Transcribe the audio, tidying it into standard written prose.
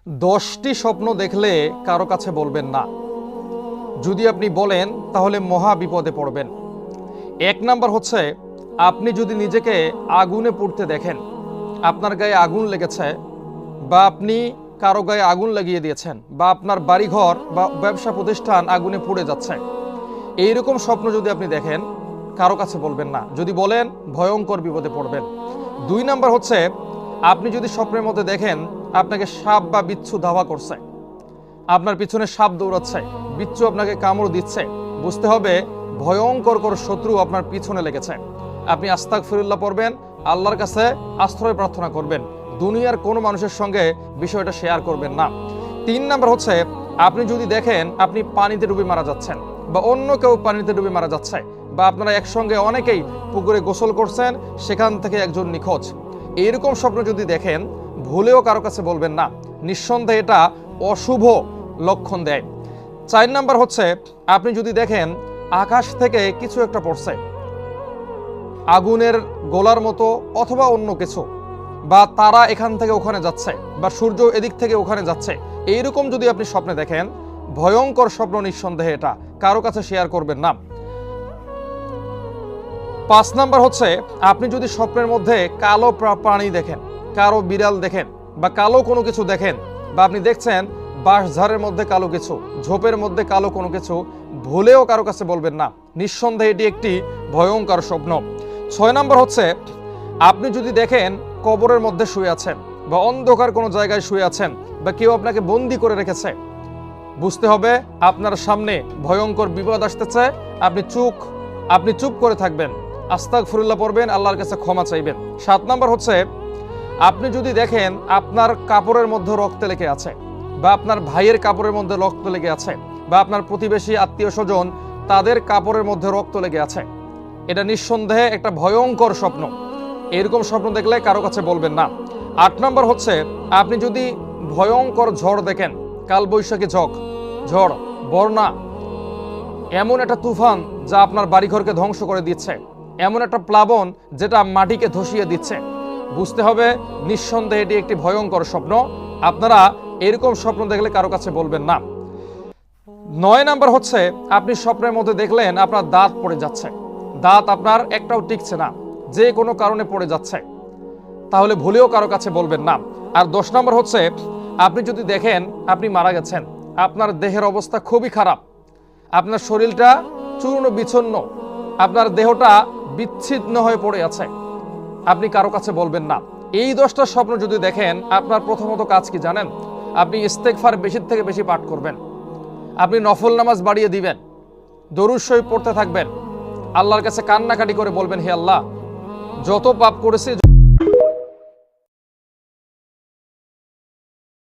10টি স্বপ্ন দেখলে কারো কাছে বলবেন না। যদি আপনি বলেন তাহলে মহা বিপদে পড়বেন। 1 নাম্বার হচ্ছে, আপনি যদি নিজেকে আগুনে পুড়তে দেখেন, আপনার গায়ে আগুন লেগেছে বা আপনি কারো গায়ে আগুন লাগিয়ে দিয়েছেন বা আপনার বাড়িঘর বা ব্যবসা প্রতিষ্ঠান আগুনে পুড়ে যাচ্ছে, এইরকম স্বপ্ন যদি আপনি দেখেন কারো কাছে বলবেন না। যদি বলেন ভয়ঙ্কর বিপদে পড়বেন। 2 নাম্বার হচ্ছে, আপনি যদি স্বপ্নের মধ্যে দেখেন আপনাকে সাপ বা বিচ্ছু ধাওয়া করছে, আপনার পিছনে সাপ দৌড়াচ্ছে, বিচ্ছু আপনাকে কামড় দিচ্ছে, বুঝতে হবে ভয়ঙ্কর শত্রু আপনার পিছনে লেগেছে। আপনি আস্তাগফিরুল্লাহ পড়বেন, আল্লাহর কাছে আশ্রয় প্রার্থনা করবেন, দুনিয়ার কোনো মানুষের সঙ্গে বিষয়টা শেয়ার করবেন না। 3 নাম্বার হচ্ছে, আপনি যদি দেখেন আপনি পানিতে ডুবে মারা যাচ্ছেন বা অন্য কেউ পানিতে ডুবে মারা যাচ্ছে বা আপনারা একসঙ্গে অনেকেই পুকুরে গোসল করছেন, সেখান থেকে একজন নিখোঁজ, এইরকম স্বপ্ন যদি দেখেন ভুলেও কারো কাছে বলবেন না। নিঃসন্দেহে এটা অশুভ লক্ষণ দেয়। 4 নাম্বার হচ্ছে, আপনি যদি দেখেন আকাশ থেকে কিছু একটা পড়ছে, আগুনের গোলার মতো অথবা অন্য কিছু, বা তারা এখান থেকে ওখানে যাচ্ছে বা সূর্য এদিক থেকে ওখানে যাচ্ছে, এইরকম যদি আপনি স্বপ্নে দেখেন ভয়ঙ্কর স্বপ্ন, নিঃসন্দেহে এটা কারো কাছে শেয়ার করবেন না। 5 নাম্বার হচ্ছে, আপনি যদি স্বপ্নের মধ্যে কালো প্রাণী দেখেন, কালো বিড়াল দেখেন বা কালো কোনো কিছু দেখেন, বা আপনি দেখছেন বাঁশঝাড়ের মধ্যে কালো কিছু, ঝোপের মধ্যে কালো কোনো কিছু, ভুলেও কারো কাছে বলবেন না। নিঃসন্দেহে এটি একটি ভয়ঙ্কর স্বপ্ন। 6 নাম্বার হচ্ছে, আপনি যদি দেখেন কবরের মধ্যে শুয়ে আছেন বা অন্ধকার কোনো জায়গায় শুয়ে আছেন বা কেউ আপনাকে বন্দি করে রেখেছে, বুঝতে হবে আপনার সামনে ভয়ঙ্কর বিপদ আসতেছে। আপনি চুপ করে থাকবেন, আস্তাগফিরুল্লাহ পড়বেন, আল্লাহর কাছে ক্ষমা চাইবেন। 7 নাম্বার হচ্ছে, আপনি যদি দেখেন আপনার কাপড়ের মধ্যে রক্ত লেগে আছে বা আপনার ভাইয়ের কাপড়ের মধ্যে রক্ত লেগে আছে বা আপনার প্রতিবেশী আত্মীয় স্বজন তাদের কাপড়ের মধ্যে রক্ত লেগে আছে, এটা নিঃসন্দেহে একটা ভয়ঙ্কর স্বপ্ন। এরকম স্বপ্ন দেখলে কারো কাছে বলবেন না। 8 নাম্বার হচ্ছে, আপনি যদি ভয়ঙ্কর ঝড় দেখেন, কালবৈশাখী ঝড়, বন্যা, এমন একটা তুফান যা আপনার বাড়িঘরকে ধ্বংস করে দিচ্ছে, এমন একটা প্লাবন যেটা মাটিকে ধসিয়ে দিচ্ছে, বুঝতে হবে নিঃসন্দেহে এটি একটি ভয়ঙ্কর স্বপ্ন। আপনারা এরকম স্বপ্ন দেখলে কারো কাছে বলবেন না। 9 নাম্বার হচ্ছে, আপনি স্বপ্নের মধ্যে দেখলেন আপনার দাঁত পড়ে যাচ্ছে, দাঁত আপনার একটাও টিকছে না, যে কোনো কারণে পড়ে যাচ্ছে, তাহলে ভুলেও কারো কাছে বলবেন না। আর 10 নাম্বার হচ্ছে, আপনি যদি দেখেন আপনি মারা গেছেন, আপনার দেহের অবস্থা খুবই খারাপ, আপনার শরীরটা চূর্ণ বিচ্ছন্ন, আপনার দেহটা বিচ্ছিন্ন হয়ে পড়ে আছে, আপনি কারো কাছে বলবেন না। এই 10টা স্বপ্ন যদি দেখেন, আপনার প্রথমত কাজ কি জানেন? আপনি ইস্তেগফার বেশি থেকে বেশি পাঠ করবেন, আপনি নফল নামাজ বাড়িয়ে দিবেন, দরুদ শরীফ পড়তে থাকবেন, আল্লাহর কাছে কান্নাকাটি করে বলবেন, হে আল্লাহ, যত পাপ করেছি